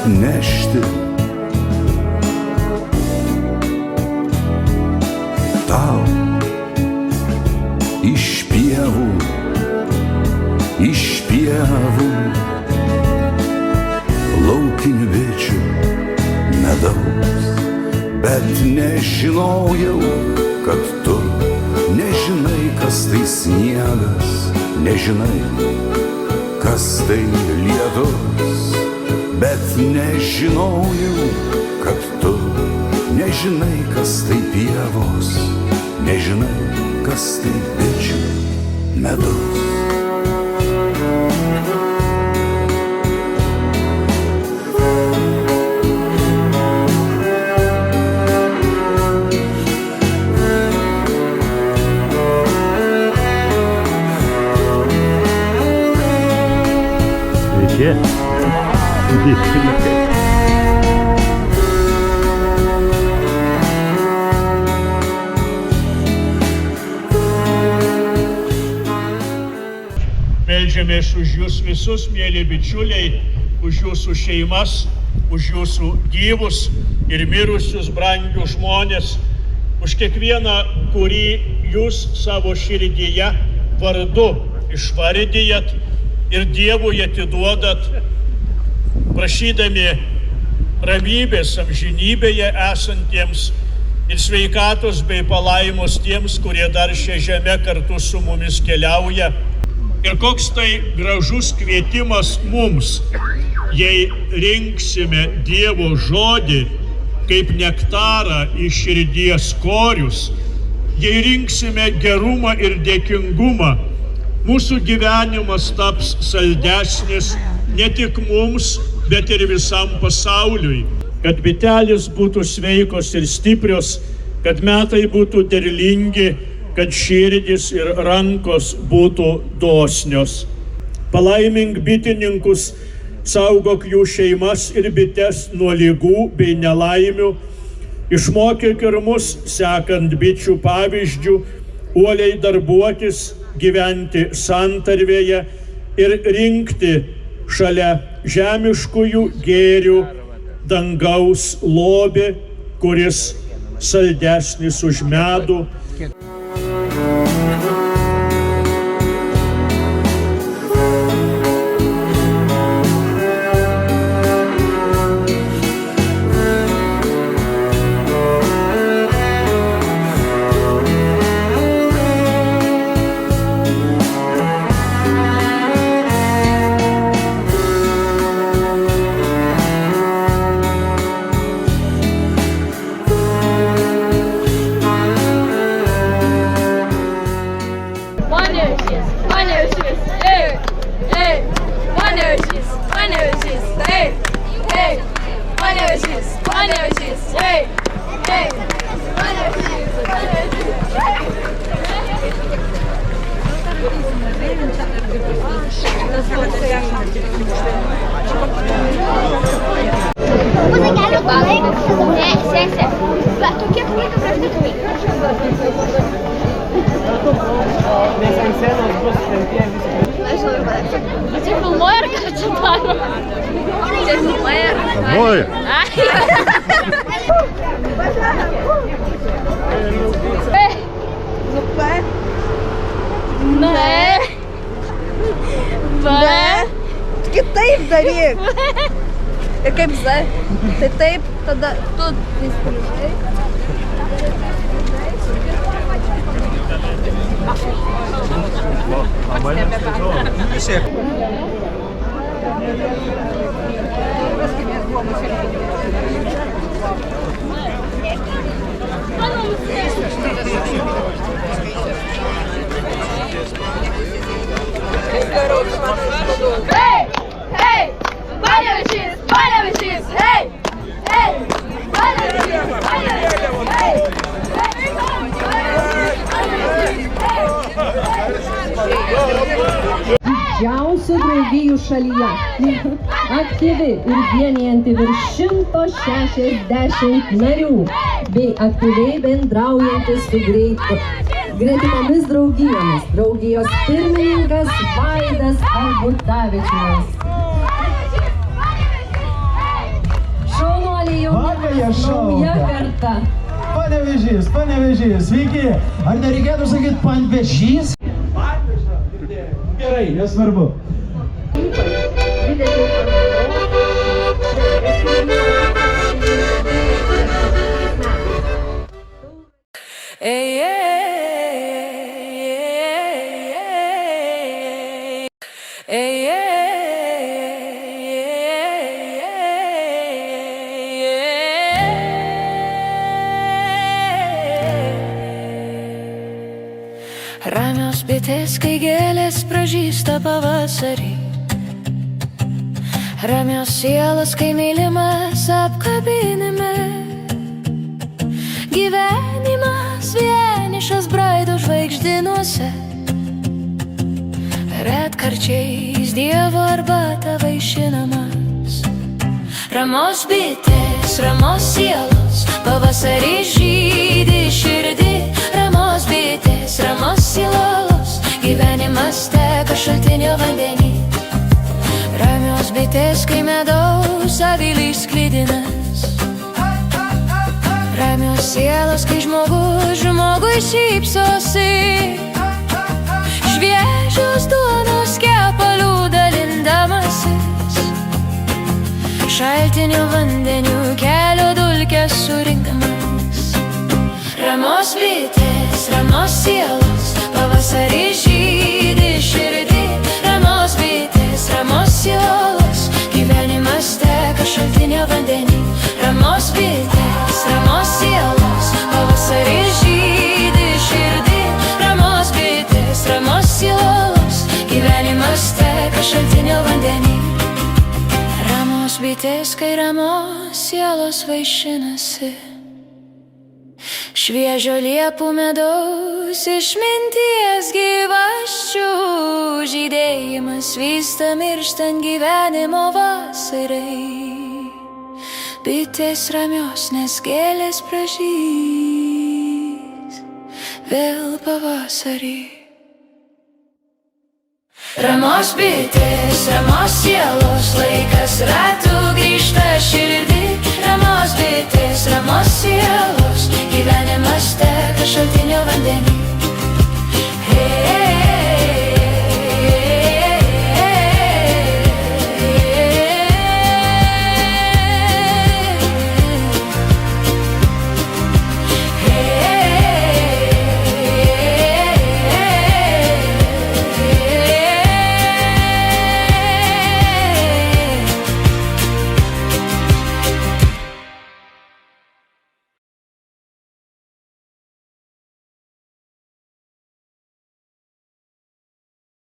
atnešti tau iš pievų laukinių bičių medaus, bet nežinojau, kad tu nežinai, kas tai sniegas, nežinai, kas tai lietus, bet nežinojau, kad tu nežinai, kas tai pievos, nežinai, kas tai bičių medus. Meldžiamės už jūs visus, mėly bičiuliai, už jūsų šeimas, už jūsų gyvus ir mirusius brangius žmonės, už kiekvieną, kurį jūs savo širdyje vardu išvardijat ir Dievui atiduodat, prašydami ramybės amžinybėje esantiems ir sveikatos bei palaimos tiems, kurie dar šią žemę kartu su mumis keliauja. Ir koks tai gražus kvietimas mums, jei rinksime Dievo žodį kaip nektarą iš širdies korius, jei rinksime gerumą ir dėkingumą, mūsų gyvenimas taps saldesnis ne tik mums, bet ir visam pasauliui. Kad bitelės būtų sveikos ir stiprios, kad metai būtų derlingi, kad širdis ir rankos būtų dosnios. Palaimink bitininkus, saugok jų šeimas ir bites nuo ligų bei nelaimių, išmokyk ir mus, sekant bičių pavyzdžių, uoliai darbuotis, gyventi santarvėje ir rinkti šalia žemiškųjų gėrių dangaus lobį, kuris saldesnis už medų. Kitaip daryk. Ir kaip Z. Tai taip, tada tu įspūdžiai. Hey! Hey! Panevežys! Panevežys! Hey! Hey! Panevežys! Panevežys! Hey! Didžiausių draugijų šalyje. Aktyvi ir vienijanti virš 160 narių, bei aktyviai bendraujantis su gretimomis draugijomis. Draugijos pirmininkas Vaidas Albutavičius. jaunimas, nauja karta. Panevėžys, sveiki. Ar nereikėtų sakyti Panevėžys? Gerai, nesvarbu. Ramios bitės, kai gėlės pražysta pavasarį. Ramios sielos, kai mylimas apkabinime. Gyvenimas vienišas braido žvaigždynuose. Retkarčiais Dievo arbata vaišinamas. Ramos bitės, ramos sielos, pavasarį žydi širdį. Ramos bitės, ramos sielos, gyvenimas teka šaltinio vandenį. Ramios bitės, kai medaus avilys sklidinas. Ramios sielos, kai žmogui šypsosi. Šviežios duonos kepalių dalindamasis. Šaltinio vandeniu kelio dulkes surinkdamas. Ramos bitės, ramos sielos, pavasarį žydi širdį. Ramos bitės, ramos sielos, gyvenimas teka šaltinio vandenį. Ramos bitės, ramos sielos, pavasarį žydi širdį. Ramos bitės, ramos sielos, gyvenimas teka šaltinio vandenį. Ramos bitės, kai ramos sielos vaišinasi. Šviežio liepų medaus išminties gyvasčių žydėjimas vysta mirštant gyvenimo vasarai. Bitės ramios, nes gėlės pražys vėl pavasarį. Ramos bitės, ramos sielos, laikas ratų grįžta širdį. Ramos bitės, ramos sielos, gyvenimas teka šaltinio vandenį.